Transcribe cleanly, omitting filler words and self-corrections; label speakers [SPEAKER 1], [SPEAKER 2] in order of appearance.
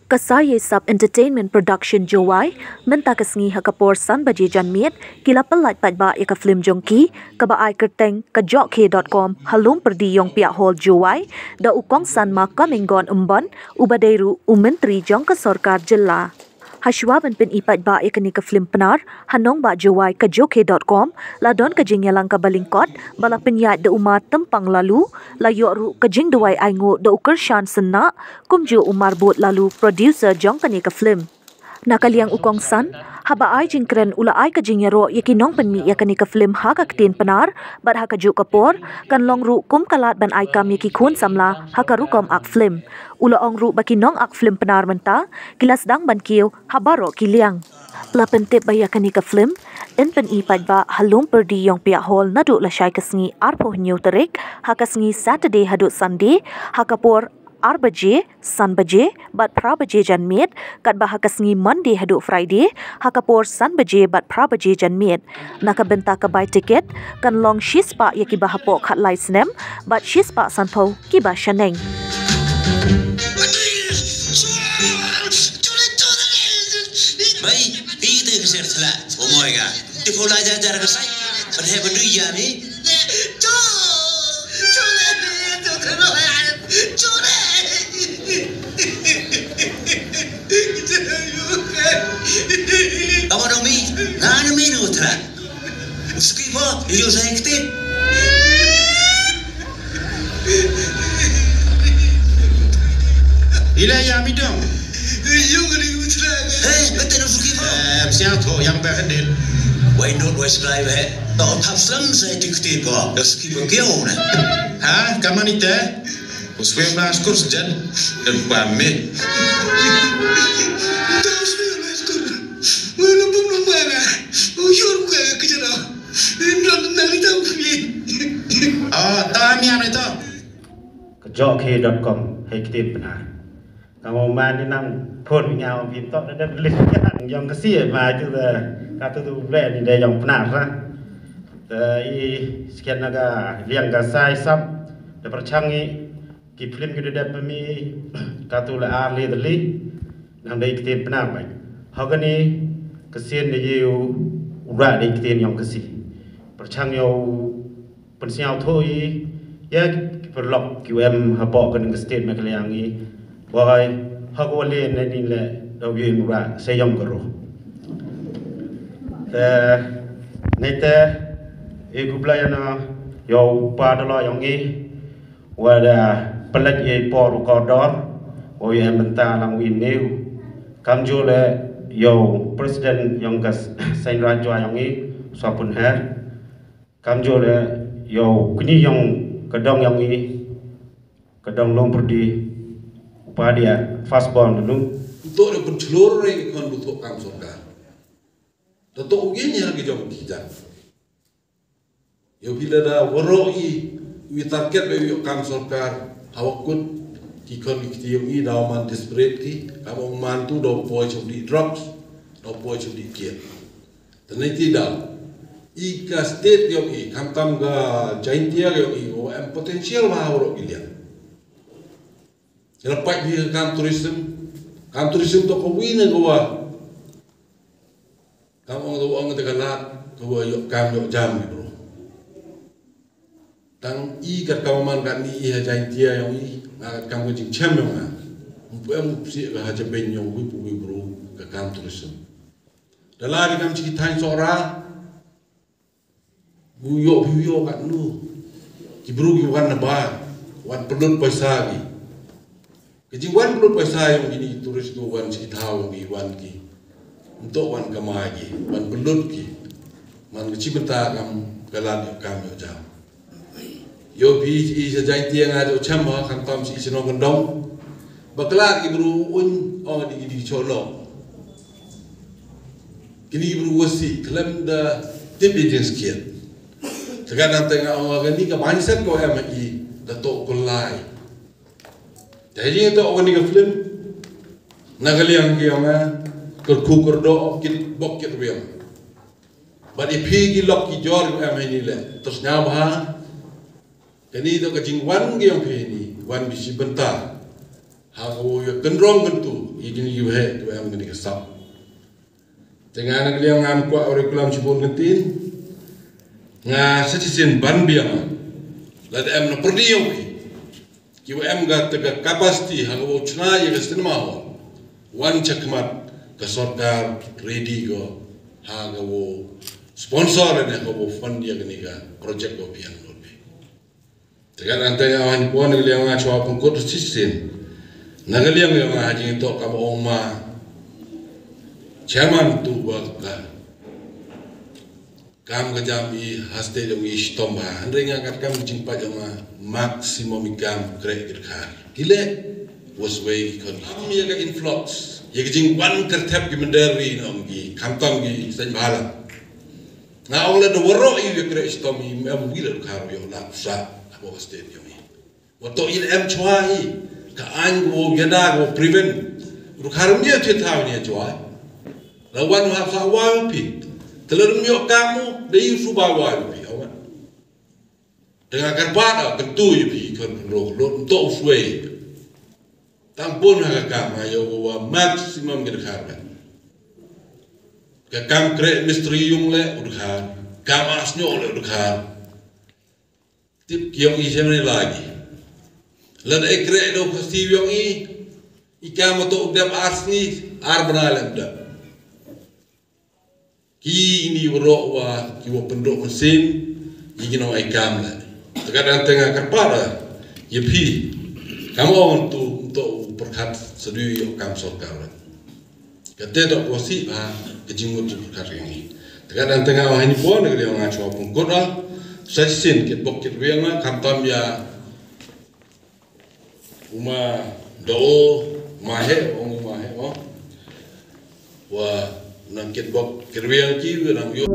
[SPEAKER 1] Kasaya sub entertainment production Jowai menta kasngi hakapor san baje janmiet kila pelat patba ya ka film jongki kaba ai kerteng ka jokhe.com halum perdi yong pia hall Jowai da ukong san ma kaminggon umban ubadairu umentri jong ka sarkar jilla Hashwaban pin ipat ba ikani ka film penar hanong ba Jowai ka jokhe.com ladon ka jingyalang ka balingkot bala penyat da umat tempang lalu layo ru ka jing duai aingo da ukar shan senna kumju umar bot lalu producer jong kani ka film nakaliang ukong san haba ai jingkren ula ai ka jingyaro yakinong penmi yakani ka film ha ka ktin penar bat ha ka ju kapor kan long ru kum kalat ban ai kam yaki khun samla ha ka ru kom ak film ula ong ru bakinong ak film penar menta kilas dang ban kiu habaro kiliang la pentep bayakani ka film in pen ipat ba halum perdi yong pia hall nadu la shai kasngi arpo new tarik ha kasngi Saturday hadu Sunday ha kapor 8 baje, san baje, bat pra baje janmiet, kat bah kasngi Monday hadu Friday, hakapor san baje bat pra baje janmiet. Naka benta ka buy ticket, kan long shispa ya ki bah po khat lai snem, bat shispa sanpo ki bah shaneng.
[SPEAKER 2] Mai, ide keser thla, omoiga. Tifola jajar kesai, padhe badu yami. Kamu nomi, nana minu utra. Skipo, iyo saya ketip.
[SPEAKER 3] Ila ya midong.
[SPEAKER 2] Iyo ngeri utra. Betul skipo.
[SPEAKER 3] Siapa yang berkedil?
[SPEAKER 2] Why not West Drive? Tahu tafsam saya diketip kok. Skipo kau na.
[SPEAKER 3] Ha, kamu ni teh? Uswem las kurs jan dan pame.
[SPEAKER 4] jokhe.com hay kitip benar. Kamu mandi nang pun nyau pintok dan beli yang kesih ma juga kata tu beli ni dia yang benar lah. Sekian naga liang gasai sab da perchangi ki film kita dah pemi kata la ahli dali nang dai kitip benar baik. Hagani kesian dia you urat dai kitip yang kesih. Perchang yo pensiau thoi ya perlok QM habok kan state makaliang ni wahai hagwale ni le dawin ra sayong garo nete gublayana yo padalo yang ni wada pelat ye por kodor o ye benta lang win new kamjole yo president yang gas sain rajo yang ni sapun her kamjole yo kini yang kedong yang ini kedong long perdi upadia fast bond dulu
[SPEAKER 5] untuk ada pencelur yang kan untuk kam sorga datuk uginya lagi jom kita yo bila dah waroi we target we kam sorga hawakut ikon kita yang ini dalam desperate ki kamu mantu do poi di drugs do poi di kiat dan tidak ika state yang ini, kamtam ga jaintia yang ini, oh em potensial mah orang gilian. Lepas dia kam tourism tu kau wina gua, kamu tu orang tu kalat, gua yuk kam yuk jam bro. Tang ika kamu man kan ni iya jaintia yang ini, ngakat kamu jing jam yang mana, em si haja ben yang wi bro ke kam tourism. Dalam kam cikitain seorang Buyo kat lu, kibru bukan nabah, wan pelut paisa lagi. Kejiwan pelut paisa yang ini turis tu wan cikitau lagi wan ki, untuk wan kamagi, wan pelut ki, man kecil benda kam kalan kam yo jam. Yo bi sejain tiang ada cama kam tam si senong gendong, baklar kibru di colok. Kini kibru wasi kelam da diligence kiat. Sekarang tengah orang ni ke mindset kau MI datuk kulai. Jadi itu orang ni ke film nagaliang dia mah kerkukur do kit bok kit biang. Badi pigi lok ki jor MI ni le terus nyabah. Jadi itu ke jingwan dia MI ni wan bisi benta hago yo kendrong kentu igini yu he tu am ngani kasap dengan ngliang ngam kwa orikulam sibon kentin nga citizen ban biang la em na perdiyo ki em ga tega capacity hago chna ye gastin ma wan chakmat ka sarkar ready go hago sponsor ne hago fund ya gani ga project go pian no be tegan antanya wan pon ngliang nga chwa pun ko citizen nagaliang yang haji to kam oma chairman tu ba kam ka jami haste dong istomba andrenga kat kam jingpa jama maximum gam kredit card gile was way kon ami ga influx ye jing wan tertep gi mendari nom gi kamtam gi sen bala na awla do woro i kre istomi am gile kar yo la sa abo stadium ni wato il em chwai ka an go geda go prevent ru kar mi te taw ni chwai la wan ha sa wa pi telur mi kamu dei su ba wa pi awan dengan karbada tentu pi kon ro lo to suwe tampun ha ka ma yo wa maximum ged karba ka kam kre mistri yung le udhar kam asnyo le udhar tip kiyong i semne lagi lan ekre do pasti yung i kam to udam asni arbana le ki ini waro wa ki wo pendok mesin igino ai kam la terkadang tengah kerpada ye pi kamu untuk perkat sedui yo kam sorkar kate dok posi ba kejimut perkat ini terkadang tengah wa ni pon negeri nga chwa pun koda sasin kit bokit wianga kamtam ya uma do mahe ong mahe wa nang kit bok kirwiang ki nang yo